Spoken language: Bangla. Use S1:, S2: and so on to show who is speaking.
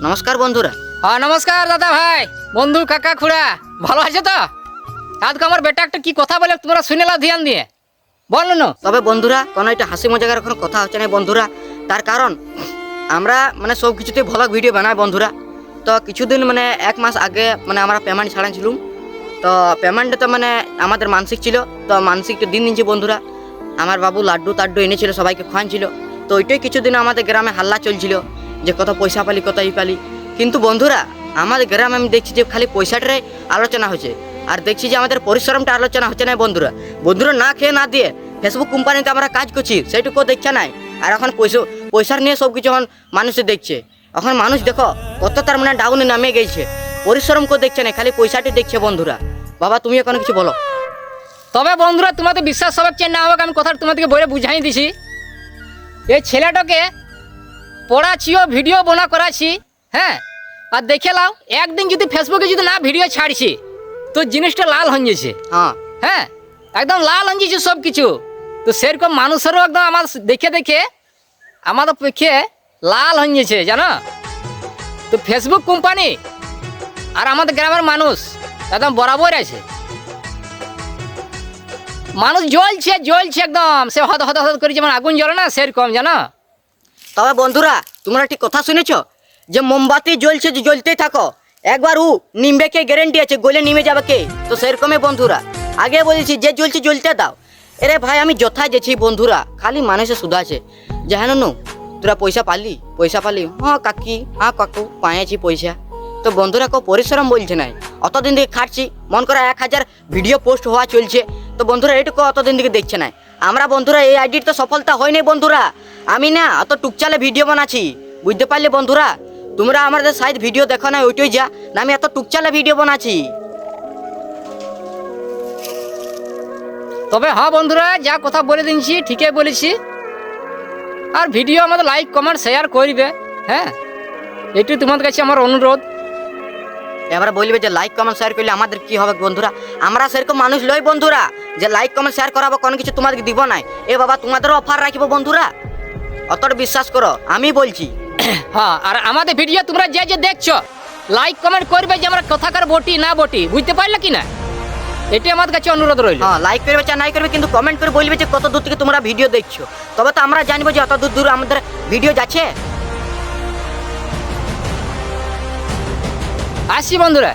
S1: নমস্কার বন্ধুরা।
S2: হ্যাঁ নমস্কার দাদা ভাই, বন্ধু, কাকা, খুড়া, ভালো আছে তো? আজকে আমার বেটা একটা কি কথা বলে তোমরা শুনে নাও ধ্যান দিয়ে, বলো না।
S1: তবে বন্ধুরা কোনো একটা হাসি মজাকার কোনো কথা হচ্ছে না বন্ধুরা, তার কারণ আমরা মানে সব কিছুতে ভ্লগ ভিডিও বানাই বন্ধুরা। তো কিছুদিন মানে 1 মাস আগে মানে আমরা পেমেন্ট ছাড়াইছিলাম। তো পেমেন্টে তো মানে আমাদের মানসিক ছিল, তো মানসিকটা দিন দিনছে বন্ধুরা। আমার বাবু লাড্ডু টাড্ডু এনেছিল, সবাইকে খাওয়াচ্ছিল। তো ওইটাই কিছুদিন আমাদের গ্রামে হাল্লা চলছিল যে কত পয়সা পালি কত ই পালি। কিন্তু বন্ধুরা আমাদের গ্রামে আমি দেখছি যে খালি পয়সাটাই আলোচনা হচ্ছে, আর দেখছি যে আমাদের পরিশ্রমটা আলোচনা হচ্ছে না বন্ধুরা। বন্ধুরা না খেয়ে না দিয়ে ফেসবুক কোম্পানিতে আমরা কাজ করছি সেইটুকু দেখছে নাই, আর এখন পয়সার নিয়ে সব কিছু এখন মানুষে দেখছে। এখন মানুষ দেখো কত তার মানে ডাউনে নামে গেছে, পরিশ্রম করে দেখছে না, খালি পয়সাটি দেখছে বন্ধুরা। বাবা তুমি এখন কিছু বলো।
S2: তবে বন্ধুরা তোমাদের বিশ্বাস হবে চেন না হোক, আমি কথা তোমাদেরকে বলে বুঝাই দিছি। এই ছেলেটাকে পড়াছিও, ভিডিও বনা করাছি, হ্যাঁ, আর দেখে লাও একদিন যদি ফেসবুকে যদি না ভিডিও ছাড়ছি তো জিনিসটা লাল হয়ে গেছে। হ্যাঁ একদম লাল হয়ে গেছে সব কিছু। তো সেরকম মানুষেরও একদম আমার দেখে দেখে আমাদের পক্ষে লাল হয়ে গেছে জানো। তো ফেসবুক কোম্পানি আর আমাদের গ্রামের মানুষ একদম বরাবর আছে। মানুষ জ্বলছে একদম, সে হদ হদ হদ করে যেমন আগুন জ্বলে না সেরকম জানো।
S1: তবে বন্ধুরা তোমরা ঠিক কথা শুনেছ যে মোমবাতি জ্বলছে যে জ্বলতেই থাকো, একবার নিমবে কে গ্যারেন্টি আছে গলে নিমে যাবে কে। তো সেরকমই বন্ধুরা আগে বলেছি যে জ্বলছে জ্বলতে দাও। এরে ভাই আমি যথায় গেছি বন্ধুরা, খালি মানুষে শুধাছে যে হ্যাঁ নু তোরা পয়সা পালি হ্যাঁ কাকি হ্যাঁ কাকু পাইছি পয়সা। তো বন্ধুরা কেউ পরিশ্রম বলছে নাই, অতদিন থেকে খাটছি, মন করা 1000 ভিডিও পোস্ট হওয়া চলছে। তো বন্ধুরা এইটুকু অতদিন থেকে দেখছে নাই। আমরা বন্ধুরা এই আইডির তো সফলতা হয়নি বন্ধুরা, আমি না অত টুকচালে ভিডিও বানাচ্ছি, বুঝতে পারলে বন্ধুরা। তোমরা আমাদের সাইড ভিডিও দেখো না ওইটাই যা না, আমি এত টুকচালে ভিডিও বানাচ্ছি।
S2: তবে হ্যাঁ বন্ধুরা যা কথা বলে দিচ্ছি ঠিকই বলেছি, আর ভিডিও আমাদের লাইক কমেন্ট শেয়ার করবে, হ্যাঁ এটাই তোমাদের কাছে আমার অনুরোধ।
S1: এবার বলবে যে লাইক কমেন্ট শেয়ার করলে আমাদের কি হবে বন্ধুরা, আমরা সেরকম মানুষ লই বন্ধুরা যে লাইক কমেন্ট শেয়ার করাবো কোনো কিছু তোমাদেরকে দিব নাই। এ বাবা তোমাদেরও অফার রাখবো বন্ধুরা, অতটা বিশ্বাস করো আমি বলছি।
S2: হ্যাঁ আর আমাদের ভিডিও তোমরা যে যে দেখছো লাইক কমেন্ট করবে যে আমরা কথাকার বটি না বটি, বুঝতে পারলে কি না, এটি আমাদের কাছে অনুরোধ রইল।
S1: হ্যাঁ লাইক করবে চা নাই করবে, কিন্তু কমেন্ট করে বলবে যে কত দূর থেকে তোমরা ভিডিও দেখছো, তবে তো আমরা জানবো যে অত দূর দূর আমাদের ভিডিও যাচ্ছে।
S2: আসি বন্ধুরা।